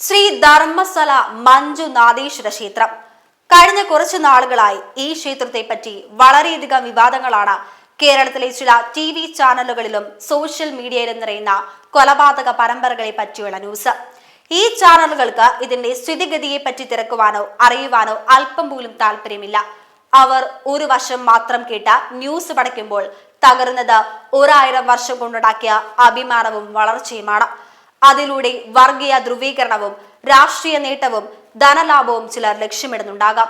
ശ്രീ ധർമ്മസ്ഥല മഞ്ജുനാഥേശ്വര ക്ഷേത്രം. കഴിഞ്ഞ കുറച്ചു നാളുകളായി ഈ ക്ഷേത്രത്തെ പറ്റി വളരെയധികം വിവാദങ്ങളാണ് കേരളത്തിലെ ചില TV ചാനലുകളിലും സോഷ്യൽ മീഡിയയിലും നിറയുന്ന കൊലപാതക പരമ്പരകളെ പറ്റിയുള്ള ന്യൂസ്. ഈ ചാനലുകൾക്ക് ഇതിന്റെ സ്ഥിതിഗതിയെ പറ്റി തിരക്കുവാനോ അറിയുവാനോ അല്പം പോലും താല്പര്യമില്ല. അവർ ഒരു വശം മാത്രം കേട്ട ന്യൂസ് പഠിക്കുമ്പോൾ തകരുന്നത് 1000 വർഷം കൊണ്ടുണ്ടാക്കിയ അഭിമാനവും വളർച്ചയുമാണ്. അതിലൂടെ വർഗീയ ധ്രുവീകരണവും രാഷ്ട്രീയ നേട്ടവും ധനലാഭവും ചിലർ ലക്ഷ്യമിടുന്നുണ്ടാകാം.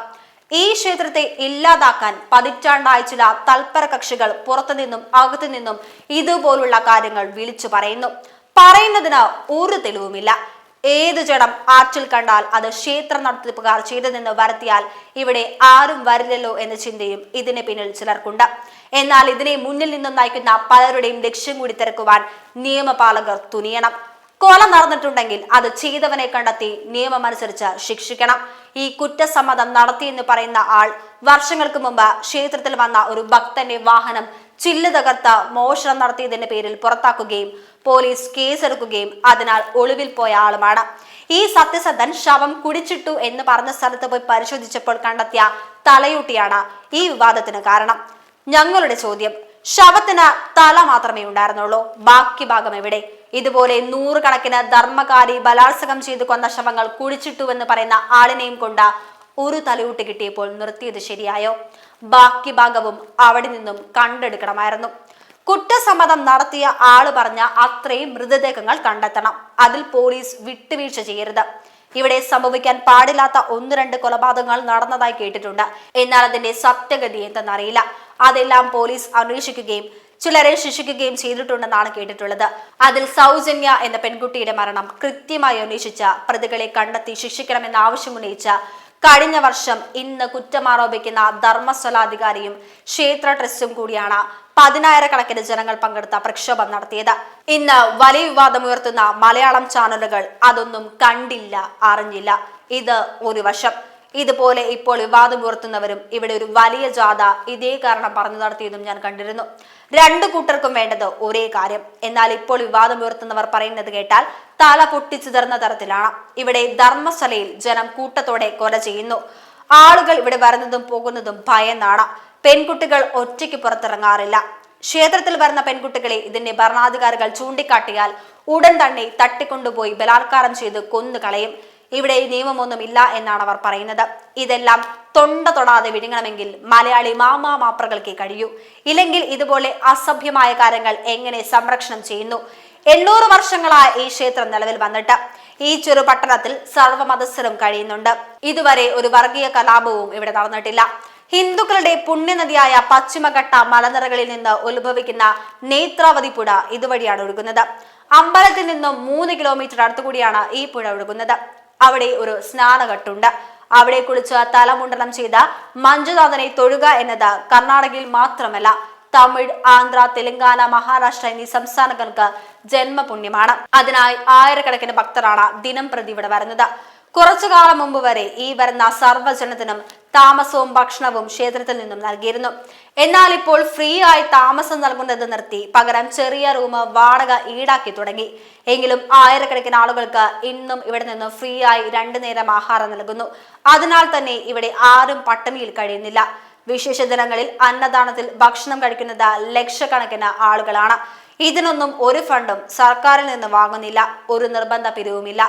ഈ ക്ഷേത്രത്തെ ഇല്ലാതാക്കാൻ പതിറ്റാണ്ടായി ചില തൽപര കക്ഷികൾ പുറത്തുനിന്നും അകത്തുനിന്നും ഇതുപോലുള്ള കാര്യങ്ങൾ വിളിച്ചു പറയുന്നതിന് ഒരു തെളിവുമില്ല. ഏത് ജഡം ആറ്റിൽ കണ്ടാൽ അത് ക്ഷേത്ര നടത്തിപ്പുകാർ ചെയ്തതെന്ന് വരുത്തിയാൽ ഇവിടെ ആരും വരില്ലല്ലോ എന്ന ചിന്തയും ഇതിന് പിന്നിൽ ചിലർക്കുണ്ട്. എന്നാൽ ഇതിനെ മുന്നിൽ നിന്നും നയിക്കുന്ന പലരുടെയും ലക്ഷ്യം കൂടി തിരക്കുവാൻ നിയമപാലകർ തുനിയണം. കൊല നടന്നിട്ടുണ്ടെങ്കിൽ അത് ചെയ്തവനെ കണ്ടെത്തി നിയമമനുസരിച്ച് ശിക്ഷിക്കണം. ഈ കുറ്റസമ്മതം നടത്തിയെന്ന് പറയുന്ന ആൾ വർഷങ്ങൾക്ക് മുമ്പ് ക്ഷേത്രത്തിൽ വന്ന ഒരു ഭക്തന്റെ വാഹനം ചില്ല് തകർത്ത് മോഷണം നടത്തിയതിന്റെ പേരിൽ പുറത്താക്കുകയും പോലീസ് കേസെടുക്കുകയും അതിനാൽ ഒളിവിൽ പോയ ആളുമാണ്. ഈ സത്യസന്ധൻ ശവം കുടിച്ചിട്ടു എന്ന് പറഞ്ഞ സ്ഥലത്ത് പോയി പരിശോധിച്ചപ്പോൾ കണ്ടെത്തിയ തലയൂട്ടിയാണ് ഈ വിവാദത്തിന് കാരണം. ഞങ്ങളുടെ ചോദ്യം, ശവത്തിന് തല മാത്രമേ ഉണ്ടായിരുന്നുള്ളൂ, ബാക്കി ഭാഗം എവിടെ? ഇതുപോലെ 100 കണക്കിന് ധർമ്മകാരി ബലാത്സംഗം ചെയ്തു കൊന്ന ശവങ്ങൾ കുടിച്ചിട്ടുവെന്ന് പറയുന്ന ആളിനെയും കൊണ്ട് ഒരു തലയൂട്ട് കിട്ടിയപ്പോൾ നിർത്തിയത് ശരിയായോ? ബാക്കി ഭാഗവും അവിടെ നിന്നും കണ്ടെടുക്കണമായിരുന്നു. കുറ്റസമ്മതം നടത്തിയ ആള് പറഞ്ഞ അത്രയും മൃതദേഹങ്ങൾ കണ്ടെത്തണം. അതിൽ പോലീസ് വിട്ടുവീഴ്ച ചെയ്യരുത്. ഇവിടെ സംഭവിക്കാൻ പാടില്ലാത്ത 1-2 കൊലപാതകങ്ങൾ നടന്നതായി കേട്ടിട്ടുണ്ട്. എന്നാൽ അതിന്റെ സത്യഗതി എന്തെന്നറിയില്ല. അതെല്ലാം പോലീസ് അന്വേഷിക്കുകയും ചിലരെ ശിക്ഷിക്കുകയും ചെയ്തിട്ടുണ്ടെന്നാണ് കേട്ടിട്ടുള്ളത്. അതിൽ സൗജന്യ എന്ന പെൺകുട്ടിയുടെ മരണം കൃത്യമായി അന്വേഷിച്ച പ്രതികളെ കണ്ടെത്തി ശിക്ഷിക്കണമെന്ന ആവശ്യമുന്നയിച്ച കഴിഞ്ഞ വർഷം ഇന്ന് കുറ്റമാരോപിക്കുന്ന ധർമ്മസ്ഥലാധികാരിയും ക്ഷേത്ര ട്രസ്റ്റും കൂടിയാണ് 10,000 കണക്കിന് ജനങ്ങൾ പങ്കെടുത്ത പ്രക്ഷോഭം നടത്തിയത്. ഇന്ന് വലിയ വിവാദമുയർത്തുന്ന മലയാളം ചാനലുകൾ അതൊന്നും കണ്ടില്ല, അറിഞ്ഞില്ല. ഇത് ഒരു വശം. ഇതുപോലെ ഇപ്പോൾ വിവാദമുയർത്തുന്നവരും ഇവിടെ ഒരു വലിയ ജാഥ ഇതേ കാരണം പറഞ്ഞു നടത്തിയതും ഞാൻ കണ്ടിരുന്നു. 2 കൂട്ടർക്കും വേണ്ടത് ഒരേ കാര്യം. എന്നാൽ ഇപ്പോൾ വിവാദമുയർത്തുന്നവർ പറയുന്നത് കേട്ടാൽ തല പൊട്ടിച്ചിതറുന്ന തരത്തിലാണ്. ഇവിടെ ധർമ്മസ്ഥലയിൽ ജനം കൂട്ടത്തോടെ കൊല ചെയ്യുന്നു. ആളുകൾ ഇവിടെ വരുന്നതും പോകുന്നതും ഭയന്നാണ്. പെൺകുട്ടികൾ ഒറ്റയ്ക്ക് പുറത്തിറങ്ങാറില്ല. ക്ഷേത്രത്തിൽ വരുന്ന പെൺകുട്ടികളെ ഇതിന്റെ ഭരണാധികാരികൾ ചൂണ്ടിക്കാട്ടിയാൽ ഉടൻ തന്നെ തട്ടിക്കൊണ്ടുപോയി ബലാത്കാരം ചെയ്ത് കൊന്നു കളയും. ഇവിടെ നിയമമൊന്നും ഇല്ല എന്നാണ് അവർ പറയുന്നത്. ഇതെല്ലാം തൊണ്ട തൊടാതെ വിഴുങ്ങണമെങ്കിൽ മലയാളി മാപ്രകൾക്ക് കഴിയൂ. ഇല്ലെങ്കിൽ ഇതുപോലെ അസഭ്യമായ കാര്യങ്ങൾ എങ്ങനെ സംരക്ഷണം ചെയ്യുന്നു? 800 വർഷങ്ങളായ ഈ ക്ഷേത്രം നിലവിൽ വന്നിട്ട് ഈ ചെറു പട്ടണത്തിൽ സർവ്വമതസ്ഥരും കഴിയുന്നുണ്ട്. ഇതുവരെ ഒരു വർഗീയ കലാപവും ഇവിടെ നടന്നിട്ടില്ല. ഹിന്ദുക്കളുടെ പുണ്യനദിയായ പശ്ചിമഘട്ട മലനിരകളിൽ നിന്ന് ഉത്ഭവിക്കുന്ന നേത്രാവതി പുഴ ഇതുവഴിയാണ് ഒഴുകുന്നത്. അമ്പലത്തിൽ നിന്നും 3 കിലോമീറ്റർ അടുത്തുകൂടിയാണ് ഈ പുഴ ഒഴുകുന്നത്. അവിടെ ഒരു സ്നാനഘട്ടുണ്ട്. അവിടെ കുളിച്ച് തലമുണ്ടനം ചെയ്ത മഞ്ജുനാഥനെ തൊഴുക എന്നത് കർണാടകയിൽ മാത്രമല്ല, തമിഴ്, ആന്ധ്ര, തെലങ്കാന, മഹാരാഷ്ട്ര എന്നീ സംസ്ഥാനങ്ങൾക്ക് ജന്മപുണ്യമാണ്. അതിനായി 1000 കണക്കിന് ഭക്തരാണ് ദിനം പ്രതി ഇവിടെ വരുന്നത്. കുറച്ചു കാലം മുമ്പ് വരെ ഈ വരുന്ന സർവ്വജനത്തിനും താമസവും ഭക്ഷണവും ക്ഷേത്രത്തിൽ നിന്നും നൽകിയിരുന്നു. എന്നാൽ ഇപ്പോൾ ഫ്രീ ആയി താമസം നൽകുന്നത് നിർത്തി പകരം ചെറിയ റൂം വാടക ഈടാക്കി തുടങ്ങി. എങ്കിലും 1000 കണക്കിന് ആളുകൾക്ക് ഇന്നും ഇവിടെ നിന്നും ഫ്രീ ആയി 2 നേരം ആഹാരം നൽകുന്നു. അതിനാൽ തന്നെ ഇവിടെ ആരും പട്ടിണിയിൽ കഴിയുന്നില്ല. വിശേഷ ദിനങ്ങളിൽ അന്നദാനത്തിൽ ഭക്ഷണം കഴിക്കുന്നത് ലക്ഷക്കണക്കിന് ആളുകളാണ്. ഇതിനൊന്നും ഒരു ഫണ്ടും സർക്കാരിൽ നിന്ന് വാങ്ങുന്നില്ല. ഒരു നിർബന്ധ പിരിവുമില്ല.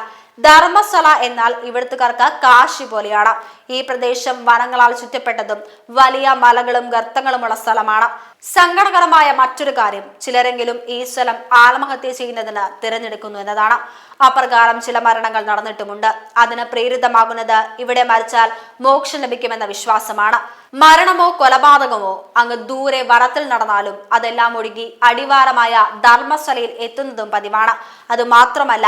ധർമ്മസ്ഥല എന്നാൽ ഇവിടുത്തുകാർക്ക് കാശി പോലെയാണ്. ഈ പ്രദേശം വനങ്ങളാൽ ചുറ്റപ്പെട്ടതും വലിയ മലകളും ഗർത്തങ്ങളുമുള്ള സ്ഥലമാണ്. സങ്കടകരമായ മറ്റൊരു കാര്യം, ചിലരെങ്കിലും ഈ സ്ഥലം ആത്മഹത്യ ചെയ്യുന്നതിന് തിരഞ്ഞെടുക്കുന്നു എന്നതാണ്. അപ്രകാരം ചില മരണങ്ങൾ നടന്നിട്ടുമുണ്ട്. അതിന് പ്രേരിതമാകുന്നത് ഇവിടെ മരിച്ചാൽ മോക്ഷം ലഭിക്കുമെന്ന വിശ്വാസമാണ്. മരണമോ കൊലപാതകമോ അങ്ങ് ദൂരെ വനത്തിൽ നടന്നാലും അതെല്ലാം ഒഴുകി അടിവാരമായ ധർമ്മസ്ഥലയിൽ എത്തുന്നതും പതിവാണ്. അതുമാത്രമല്ല,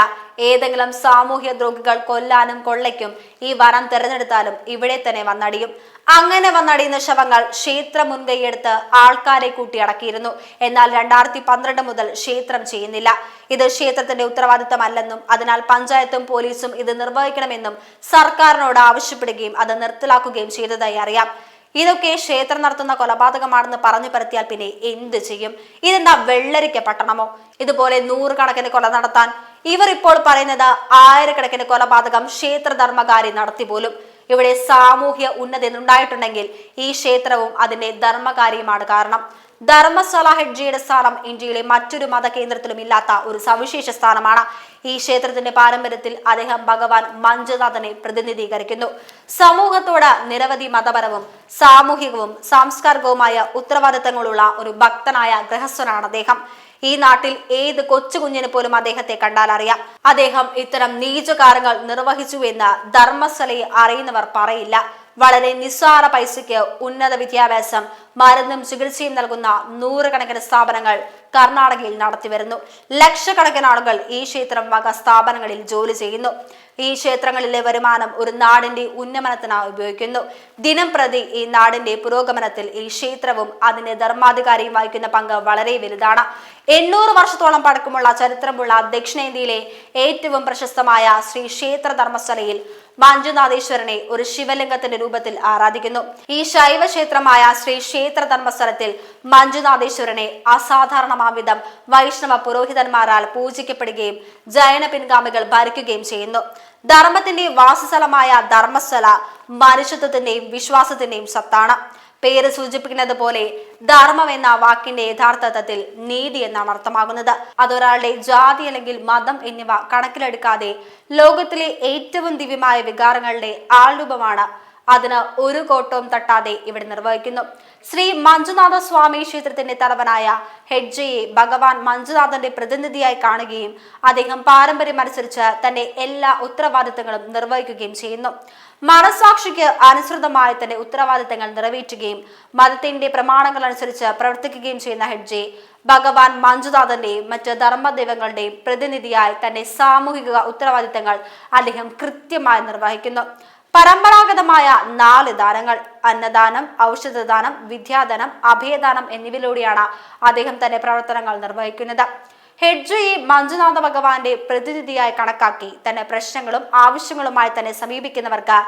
ഏതെങ്കിലും സാമൂഹ്യ ദ്രോഹികൾ കൊല്ലാനും കൊള്ളയ്ക്കും ഈ വനം തിരഞ്ഞെടുത്താലും ഇവിടെ തന്നെ വന്നടിയും. അങ്ങനെ വന്നടിയുന്ന ശവങ്ങൾ ക്ഷേത്രം മുൻകൈയെടുത്ത് ആൾക്കാരെ കൂട്ടി അടക്കിയിരുന്നു. എന്നാൽ 2012 മുതൽ ക്ഷേത്രം ചെയ്യുന്നില്ല. ഇത് ക്ഷേത്രത്തിന്റെ ഉത്തരവാദിത്തമല്ലെന്നും അതിനാൽ പഞ്ചായത്തും പോലീസും ഇത് നിർവഹിക്കണമെന്നും സർക്കാരിനോട് ആവശ്യപ്പെടുകയും അത് നിർത്തലാക്കുകയും ചെയ്തതായി അറിയാം. ഇതൊക്കെ ക്ഷേത്രം നടത്തുന്ന കൊലപാതകമാണെന്ന് പറഞ്ഞു പരത്തിയാൽ പിന്നെ എന്ത് ചെയ്യും? ഇതെന്താ വെള്ളരിക്ക പട്ടണമോ? ഇതുപോലെ 100 കണക്കിന് കൊല നടത്താൻ ഇവർ ഇപ്പോൾ പറയുന്നത് ആയിരക്കണക്കിന് കൊലപാതകം ക്ഷേത്രധർമ്മകാരി നടത്തി പോലും. ഇവിടെ സാമൂഹ്യ ഉന്നതി ഉണ്ടായിട്ടുണ്ടെങ്കിൽ ഈ ക്ഷേത്രവും അതിന്റെ ധർമ്മകാരിയുമാണ് കാരണം. ധർമ്മശാല ഹെഡ്ജിയുടെ സ്ഥാനം ഇന്ത്യയിലെ മറ്റൊരു മതകേന്ദ്രത്തിലും ഇല്ലാത്ത ഒരു സവിശേഷ സ്ഥാനമാണ്. ഈ ക്ഷേത്രത്തിന്റെ പാരമ്പര്യത്തിൽ അദ്ദേഹം ഭഗവാൻ മഞ്ജുനാഥനെ പ്രതിനിധീകരിക്കുന്നു. സമൂഹത്തോട് നിരവധി മതപരവും സാമൂഹികവും സാംസ്കാരികവുമായ ഉത്തരവാദിത്തങ്ങളുള്ള ഒരു ഭക്തനായ ഗൃഹസ്ഥനാണ് അദ്ദേഹം. ഈ നാട്ടിൽ ഏത് കൊച്ചുകുഞ്ഞിന് പോലും അദ്ദേഹത്തെ കണ്ടാൽ അറിയാം അദ്ദേഹം ഇത്തരം നീചകാര്യങ്ങൾ നിർവഹിച്ചു എന്ന് ധർമ്മസ്ഥലയെ അറിയുന്നവർ പറയില്ല. വളരെ നിസ്സാര പൈസയ്ക്ക് ഉന്നത വിദ്യാഭ്യാസം, മരുന്നും ചികിത്സയും നൽകുന്ന നൂറുകണക്കിന് സ്ഥാപനങ്ങൾ കർണാടകയിൽ നടത്തിവരുന്നു. ലക്ഷക്കണക്കിന് ആളുകൾ ഈ ക്ഷേത്രം വക സ്ഥാപനങ്ങളിൽ ജോലി ചെയ്യുന്നു. ഈ ക്ഷേത്രങ്ങളിലെ വരുമാനം ഒരു നാടിന്റെ ഉന്നമനത്തിനായി ഉപയോഗിക്കുന്നു. ദിനം പ്രതി ഈ നാടിന്റെ പുരോഗമനത്തിൽ ഈ ക്ഷേത്രവും അതിന്റെ ധർമാധികാരിയും വഹിക്കുന്ന പങ്ക് വളരെ വലുതാണ്. 800 വർഷത്തോളം പഴക്കമുള്ള ചരിത്രമുള്ള ദക്ഷിണേന്ത്യയിലെ ഏറ്റവും പ്രശസ്തമായ ശ്രീ ക്ഷേത്ര ധർമ്മസ്ഥലയിൽ മഞ്ജുനാഥേശ്വരനെ ഒരു ശിവലിംഗത്തിന്റെ രൂപത്തിൽ ആരാധിക്കുന്നു. ഈ ശൈവ ക്ഷേത്രമായ ശ്രീ ക്ഷേത്ര ധർമ്മസ്ഥലത്തിൽ മഞ്ജുനാഥേശ്വരനെ അസാധാരണമാംവിധം വൈഷ്ണവ പുരോഹിതന്മാരാൽ പൂജിക്കപ്പെടുകയും ജൈന പിൻഗാമികൾ ഭരിക്കുകയും ചെയ്യുന്നു. ധർമ്മത്തിന്റെ വാസസ്ഥലമായ ധർമ്മസ്ഥല മനുഷ്യത്വത്തിന്റെയും വിശ്വാസത്തിന്റെയും സത്താണ്. പേര് സൂചിപ്പിക്കുന്നത് പോലെ ധർമ്മം എന്ന വാക്കിന്റെ യഥാർത്ഥത്തിൽ നീതി എന്നാണ് അർത്ഥമാകുന്നത്. അതൊരാളുടെ ജാതി അല്ലെങ്കിൽ മതം എന്നിവ കണക്കിലെടുക്കാതെ ലോകത്തിലെ ഏറ്റവും ദിവ്യമായ വികാരങ്ങളുടെ ആൾരൂപമാണ്. അതിന് ഒരു കോട്ടവും തട്ടാതെ ഇവിടെ നിർവഹിക്കുന്നു. ശ്രീ മഞ്ജുനാഥ സ്വാമി ക്ഷേത്രത്തിന്റെ തലവനായ ഹെഡ്ജയെ ഭഗവാൻ മഞ്ജുനാഥന്റെ പ്രതിനിധിയായി കാണുകയും അദ്ദേഹം പാരമ്പര്യമനുസരിച്ച് തന്റെ എല്ലാ ഉത്തരവാദിത്തങ്ങളും നിർവഹിക്കുകയും ചെയ്യുന്നു. മനസാക്ഷിക്ക് അനുസൃതമായി തന്റെ ഉത്തരവാദിത്തങ്ങൾ നിറവേറ്റുകയും മതത്തിന്റെ പ്രമാണങ്ങൾ അനുസരിച്ച് പ്രവർത്തിക്കുകയും ചെയ്യുന്ന ഹെഡ്ജെ ഭഗവാൻ മഞ്ജുനാഥന്റെയും മറ്റ് ധർമ്മദൈവങ്ങളുടെയും പ്രതിനിധിയായി തന്റെ സാമൂഹിക ഉത്തരവാദിത്തങ്ങൾ അദ്ദേഹം കൃത്യമായി നിർവഹിക്കുന്നു. പരമ്പരാഗതമായ 4 ദാനങ്ങൾ, അന്നദാനം, ഔഷധദാനം, വിദ്യാദാനം, അഭയദാനം എന്നിവയിലൂടെയാണ് അദ്ദേഹം തന്റെ പ്രവർത്തനങ്ങൾ നിർവഹിക്കുന്നത്. ഹെഡ്ജയെ മഞ്ജുനാഥ ഭഗവാന്റെ പ്രതിനിധിയായി കണക്കാക്കി തന്റെ പ്രശ്നങ്ങളും ആവശ്യങ്ങളുമായി തന്നെ സമീപിക്കുന്നവർക്ക്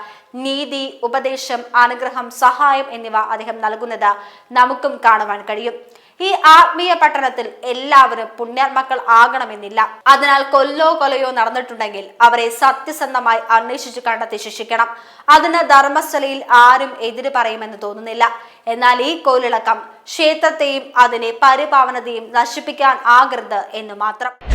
നീതി, ഉപദേശം, അനുഗ്രഹം, സഹായം എന്നിവ അദ്ദേഹം നൽകുന്നത് നമുക്കും കാണുവാൻ കഴിയും. ഈ ആത്മീയ പട്ടണത്തിൽ എല്ലാവരും പുണ്യാത്മാക്കൾ ആകണമെന്നില്ല. അതിനാൽ കൊലയോ നടന്നിട്ടുണ്ടെങ്കിൽ അവരെ സത്യസന്ധമായി അന്വേഷിച്ചു കണ്ടെത്തി ശിക്ഷിക്കണം. അതിന് ധർമ്മസ്ഥലയിൽ ആരും എതിര് പറയുമെന്ന് തോന്നുന്നില്ല. എന്നാൽ ഈ കോലിളക്കം ക്ഷേത്രത്തെയും അതിന്റെ പരിപാവനതയും നശിപ്പിക്കാൻ ആകരുത് എന്ന് മാത്രം.